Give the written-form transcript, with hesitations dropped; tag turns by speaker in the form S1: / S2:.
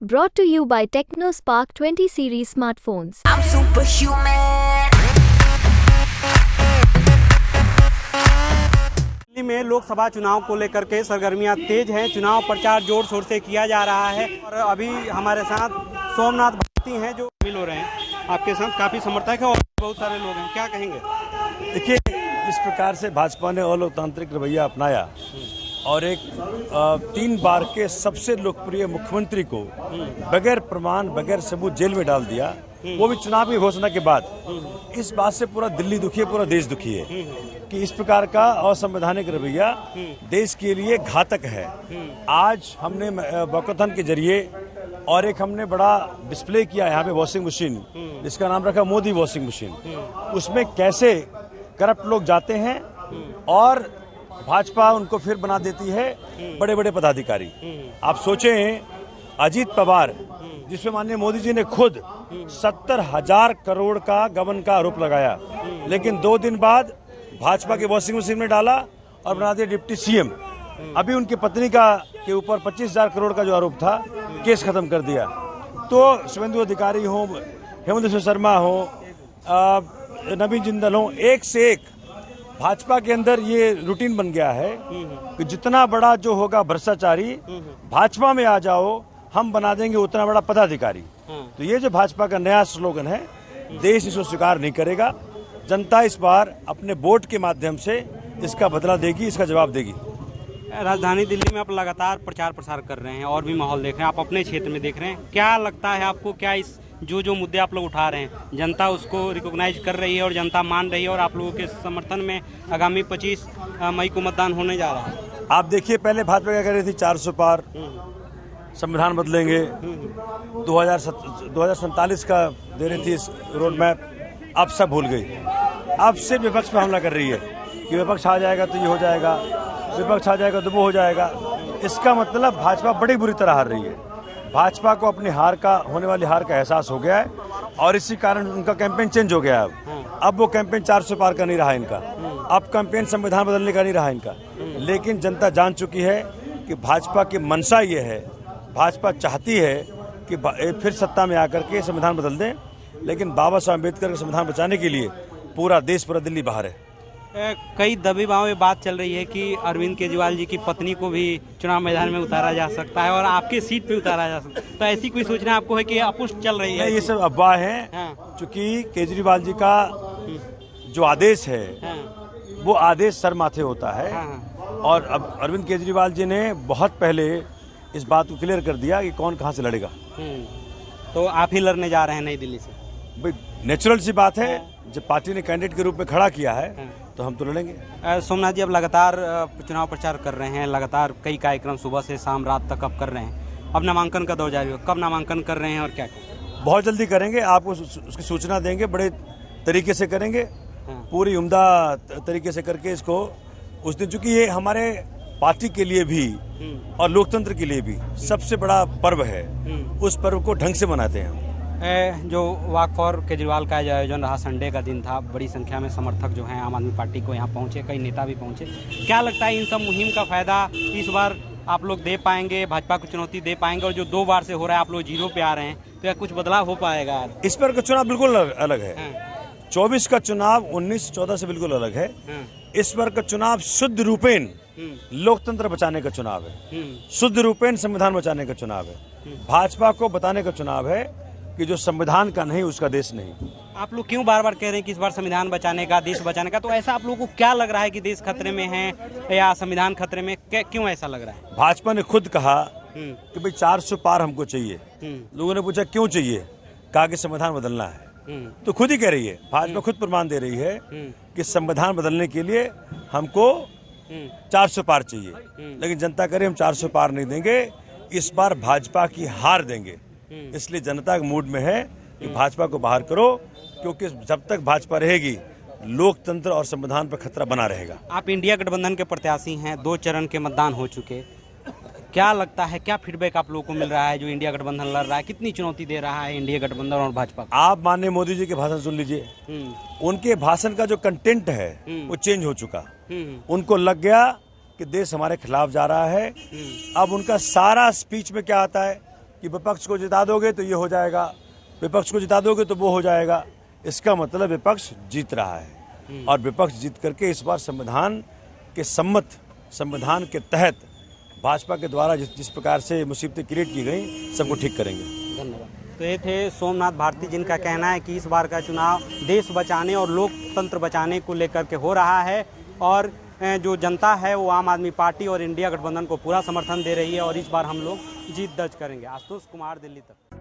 S1: Brought to you by TechnoSpark 20 series smartphones.
S2: I'm superhuman.
S3: Delhi में लोकसभा चुनाव को लेकर के सरगर्मियां तेज हैं। चुनाव प्रचार जोर शोर से किया जा रहा है और अभी हमारे साथ सोमनाथ भारती हैं जो शामिल हो रहे हैं। आपके साथ काफी समर्थक है और बहुत सारे लोग हैं, क्या कहेंगे?
S4: देखिए, इस प्रकार से भाजपा ने अलोकतांत्रिक रवैया अपनाया और एक 3 बार के सबसे लोकप्रिय मुख्यमंत्री को बगैर प्रमाण बगैर सबूत जेल में डाल दिया, वो भी चुनाव की घोषणा के बाद। इस बात से पूरा दिल्ली दुखी है, पूरा देश दुखी है कि इस प्रकार का असंवैधानिक रवैया देश के लिए घातक है। आज हमने वॉकथन के जरिए और एक हमने बड़ा डिस्प्ले किया यहाँ पे वॉशिंग मशीन, जिसका नाम रखा मोदी वॉशिंग मशीन। उसमें कैसे करप्ट लोग जाते हैं और भाजपा उनको फिर बना देती है बड़े बड़े पदाधिकारी। आप सोचें, अजीत पवार जिसमें माननीय मोदी जी ने खुद 70,000 करोड़ का गबन का आरोप लगाया, लेकिन 2 दिन बाद भाजपा के वॉशिंग मशीन में डाला और बना दिया डिप्टी सीएम। अभी उनकी पत्नी के ऊपर 25,000 करोड़ का जो आरोप था, केस खत्म कर दिया। तो शुभेंदु अधिकारी हो, हेमंत बिस्वा शर्मा हो, नवीन जिंदल हो, एक से एक भाजपा के अंदर ये रूटीन बन गया है कि जितना बड़ा जो होगा भ्रष्टाचारी, भाजपा में आ जाओ, हम बना देंगे उतना बड़ा पदाधिकारी। तो ये जो भाजपा का नया स्लोगन है, देश इसको स्वीकार नहीं करेगा। जनता इस बार अपने वोट के माध्यम से इसका बदला देगी, इसका जवाब देगी।
S3: राजधानी दिल्ली में आप लगातार प्रचार प्रसार कर रहे हैं और भी माहौल देख रहे हैं, आप अपने क्षेत्र में देख रहे हैं, क्या लगता है आपको? क्या इस जो मुद्दे आप लोग उठा रहे हैं, जनता उसको रिकॉग्नाइज कर रही है और जनता मान रही है और आप लोगों के समर्थन में आगामी 25 मई को मतदान होने जा रहा है?
S4: आप देखिए, पहले भाजपा क्या कर रही थी, 400 पार, संविधान बदलेंगे, 2047 का दे रही थी रोड मैप, अब सब भूल गई। अब सिर्फ विपक्ष पर हमला कर रही है कि विपक्ष आ जाएगा तो ये हो जाएगा, विपक्ष आ जाएगा तो वो हो जाएगा। इसका मतलब भाजपा बड़ी बुरी तरह हार रही है। भाजपा को अपनी होने वाली हार का एहसास हो गया है और इसी कारण उनका कैंपेन चेंज हो गया है। अब वो कैंपेन 400 पार का नहीं रहा इनका, अब कैंपेन संविधान बदलने का नहीं रहा इनका। लेकिन जनता जान चुकी है कि भाजपा की मंशा ये है, भाजपा चाहती है कि फिर सत्ता में आकर के संविधान बदल दें, लेकिन बाबा साहब अम्बेडकर का संविधान बचाने के लिए पूरा देश, पूरा दिल्ली बाहर है।
S3: कई दबेबाव में बात चल रही है कि अरविंद केजरीवाल जी की पत्नी को भी चुनाव मैदान में उतारा जा सकता है और आपके सीट पे उतारा जा सकता है, तो ऐसी कोई सूचना आपको है कि अपुष्ट चल रही है?
S4: ये सब अफवाह है। चूंकि केजरीवाल जी का जो आदेश है, वो आदेश सर माथे होता है। और अब अरविंद केजरीवाल जी ने बहुत पहले इस बात को क्लियर कर दिया कि कौन कहाँ से लड़ेगा।
S3: तो आप ही लड़ने जा रहे हैं नई दिल्ली से?
S4: भाई, नेचुरल सी बात है, जब पार्टी ने कैंडिडेट के रूप में खड़ा किया है तो हम तो लड़ेंगे।
S3: सोमनाथ जी, अब लगातार चुनाव प्रचार कर रहे हैं, लगातार कई कार्यक्रम सुबह से शाम रात तक अब कर रहे हैं, अब नामांकन का दौर जारी हो, कब नामांकन कर रहे हैं और क्या?
S4: बहुत जल्दी करेंगे, आपको उसकी सूचना देंगे, बड़े तरीके से करेंगे, पूरी उम्दा तरीके से करके इसको उस दिन, चूंकि ये हमारे पार्टी के लिए भी और लोकतंत्र के लिए भी सबसे बड़ा पर्व है, उस पर्व को ढंग से मनाते हैं हम।
S3: जो वॉक फॉर केजरीवाल का आयोजन रहा, संडे का दिन था, बड़ी संख्या में समर्थक जो हैं आम आदमी पार्टी को यहाँ पहुँचे, कई नेता भी पहुँचे। क्या लगता है इन सब मुहिम का फायदा इस बार आप लोग दे पाएंगे, भाजपा को चुनौती दे पाएंगे? और जो 2 बार से हो रहा है, आप लोग 0 पे आ रहे हैं, तो क्या कुछ बदलाव हो पाएगा?
S4: इस बार का चुनाव बिल्कुल अलग है। 24 का चुनाव 19-14 से बिल्कुल अलग है। इस बार का चुनाव शुद्ध रूपेण लोकतंत्र बचाने का चुनाव है, शुद्ध रूपेण संविधान बचाने का चुनाव है। भाजपा को बताने का चुनाव है कि जो संविधान का नहीं, उसका देश नहीं।
S3: आप लोग क्यों बार बार कह रहे हैं कि इस बार संविधान बचाने का, देश बचाने का? तो ऐसा आप लोगों को क्या लग रहा है कि देश खतरे में है या संविधान खतरे में? क्यों ऐसा लग रहा है?
S4: भाजपा ने खुद कहा कि भाई 400 पार हमको चाहिए। लोगों ने पूछा क्यों चाहिए, कहा कि संविधान बदलना है। तो खुद ही कह रही है, भाजपा खुद प्रमाण दे रही है कि संविधान बदलने के लिए हमको 400 पार चाहिए। लेकिन जनता करे हम 400 पार नहीं देंगे, इस बार भाजपा की हार देंगे। इसलिए जनता के मूड में है कि भाजपा को बाहर करो, क्योंकि जब तक भाजपा रहेगी लोकतंत्र और संविधान पर खतरा बना रहेगा।
S3: आप इंडिया गठबंधन के प्रत्याशी हैं, 2 चरण के मतदान हो चुके, क्या लगता है, क्या फीडबैक आप लोगों को मिल रहा है? जो इंडिया गठबंधन लड़ रहा है, कितनी चुनौती दे रहा है इंडिया गठबंधन और भाजपा?
S4: आप माननीय मोदी जी के भाषण सुन लीजिए, उनके भाषण का जो कंटेंट है वो चेंज हो चुका। उनको लग गया कि देश हमारे खिलाफ जा रहा है। अब उनका सारा स्पीच में क्या आता है, कि विपक्ष को जिता दोगे तो ये हो जाएगा, विपक्ष को जिता दोगे तो वो हो जाएगा। इसका मतलब विपक्ष जीत रहा है और विपक्ष जीत करके इस बार संविधान के सम्मत, संविधान के तहत भाजपा के द्वारा जिस प्रकार से मुसीबतें क्रिएट की गई सबको ठीक करेंगे।
S3: धन्यवाद। तो ये थे सोमनाथ भारती, जिनका कहना है कि इस बार का चुनाव देश बचाने और लोकतंत्र बचाने को लेकर के हो रहा है और जो जनता है वो आम आदमी पार्टी और इंडिया गठबंधन को पूरा समर्थन दे रही है और इस बार हम लोग जीत दर्ज करेंगे। आशुतोष कुमार, दिल्ली तक।